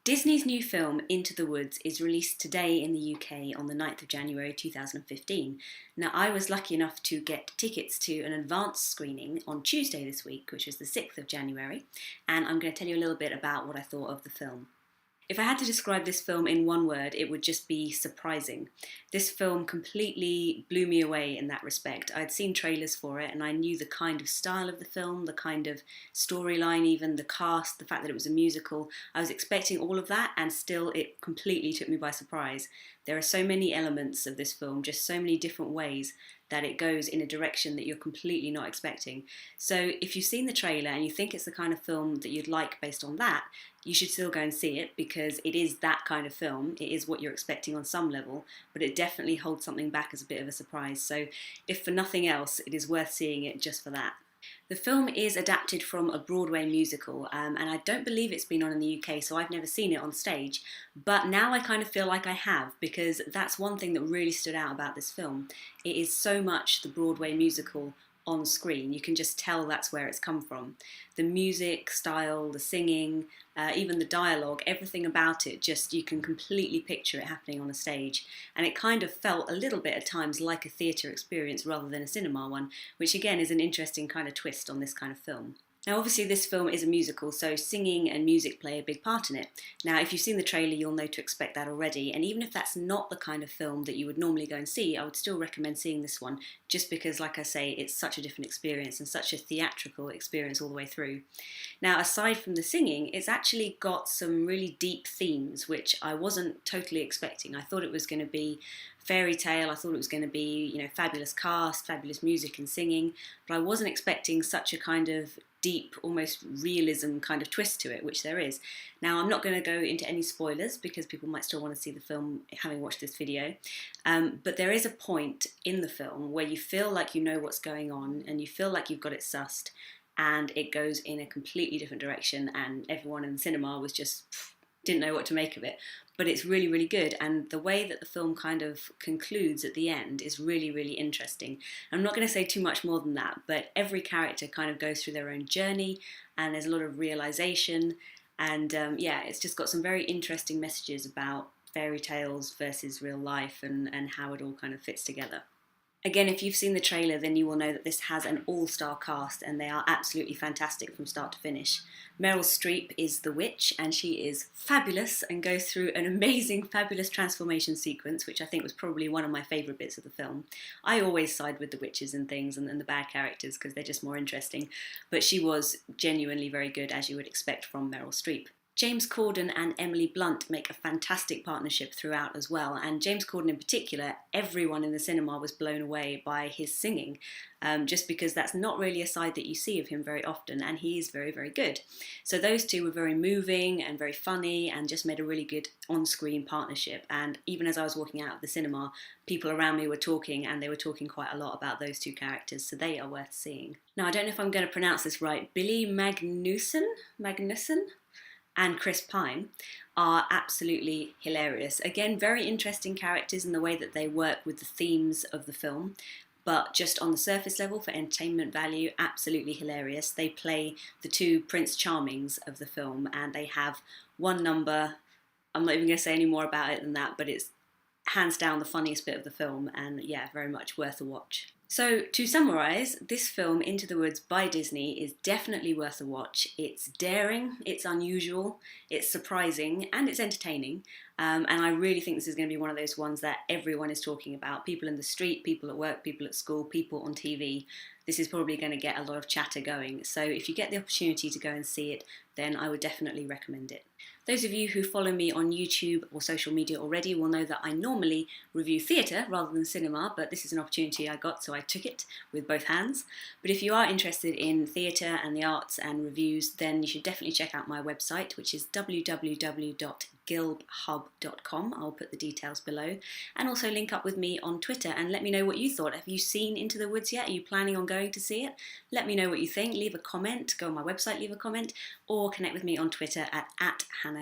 Disney's new film, Into the Woods, is released today in the UK on the 9th of January 2015. Now, I was lucky enough to get tickets to an advanced screening on Tuesday this week, which was the 6th of January, and I'm going to tell you a little bit about what I thought of the film. If I had to describe this film in one word, it would just be surprising. This film completely blew me away in that respect. I'd seen trailers for it and I knew the kind of style of the film, the kind of storyline even, the cast, the fact that it was a musical. I was expecting all of that and still it completely took me by surprise. There are so many elements of this film, just so many different ways that it goes in a direction that you're completely not expecting. So if you've seen the trailer and you think it's the kind of film that you'd like based on that, you should still go and see it because it is that kind of film. It is what you're expecting on some level, but it definitely holds something back as a bit of a surprise. So if for nothing else, it is worth seeing it just for that. The film is adapted from a Broadway musical, and I don't believe it's been on in the UK, so I've never seen it on stage. But now I kind of feel like I have, because that's one thing that really stood out about this film. It is so much the Broadway musical on screen. You can just tell that's where it's come from. The music, style, the singing, even the dialogue, everything about it, just you can completely picture it happening on a stage. And it kind of felt a little bit at times like a theatre experience rather than a cinema one, which again is an interesting kind of twist on this kind of film. Now obviously this film is a musical, so singing and music play a big part in it. Now if you've seen the trailer you'll know to expect that already, and even if that's not the kind of film that you would normally go and see, I would still recommend seeing this one, just because like I say, it's such a different experience and such a theatrical experience all the way through. Now aside from the singing, it's actually got some really deep themes, which I wasn't totally expecting. I thought it was going to be fairy tale, I thought it was going to be, fabulous cast, fabulous music and singing, but I wasn't expecting such a kind of deep, almost realism kind of twist to it, which there is. Now, I'm not going to go into any spoilers because people might still want to see the film having watched this video, but there is a point in the film where you feel like you know what's going on and you feel like you've got it sussed, and it goes in a completely different direction and everyone in the cinema was just didn't know what to make of it. But it's really, really good, and the way that the film kind of concludes at the end is really, really interesting. I'm not going to say too much more than that, but every character kind of goes through their own journey, and there's a lot of realisation, and it's just got some very interesting messages about fairy tales versus real life and how it all kind of fits together. Again, if you've seen the trailer, then you will know that this has an all-star cast and they are absolutely fantastic from start to finish. Meryl Streep is the witch and she is fabulous and goes through an amazing, fabulous transformation sequence, which I think was probably one of my favourite bits of the film. I always side with the witches and things and the bad characters because they're just more interesting, but she was genuinely very good, as you would expect from Meryl Streep. James Corden and Emily Blunt make a fantastic partnership throughout as well, and James Corden in particular, everyone in the cinema was blown away by his singing, just because that's not really a side that you see of him very often, and he is very, very good. So those two were very moving and very funny and just made a really good on-screen partnership, and even as I was walking out of the cinema, people around me were talking, and they were talking quite a lot about those two characters, so they are worth seeing. Now, I don't know if I'm going to pronounce this right. Billy Magnussen and Chris Pine are absolutely hilarious. Again, very interesting characters in the way that they work with the themes of the film, but just on the surface level for entertainment value, absolutely hilarious. They play the two Prince Charmings of the film, and they have one number. I'm not even going to say any more about it than that, but it's hands down the funniest bit of the film, and yeah, very much worth a watch. So, to summarise, this film, Into the Woods by Disney, is definitely worth a watch. It's daring, it's unusual, it's surprising, and it's entertaining. And I really think this is going to be one of those ones that everyone is talking about. People in the street, people at work, people at school, people on TV. This is probably going to get a lot of chatter going. So if you get the opportunity to go and see it, then I would definitely recommend it. Those of you who follow me on YouTube or social media already will know that I normally review theatre rather than cinema, but this is an opportunity I got, so I took it with both hands. But if you are interested in theatre and the arts and reviews, then you should definitely check out my website, which is www.gilbhub.com. I'll put the details below. And also link up with me on Twitter and let me know what you thought. Have you seen Into the Woods yet? Are you planning on going to see it? Let me know what you think. Leave a comment, go on my website, leave a comment, or connect with me on Twitter at @HannahGilb.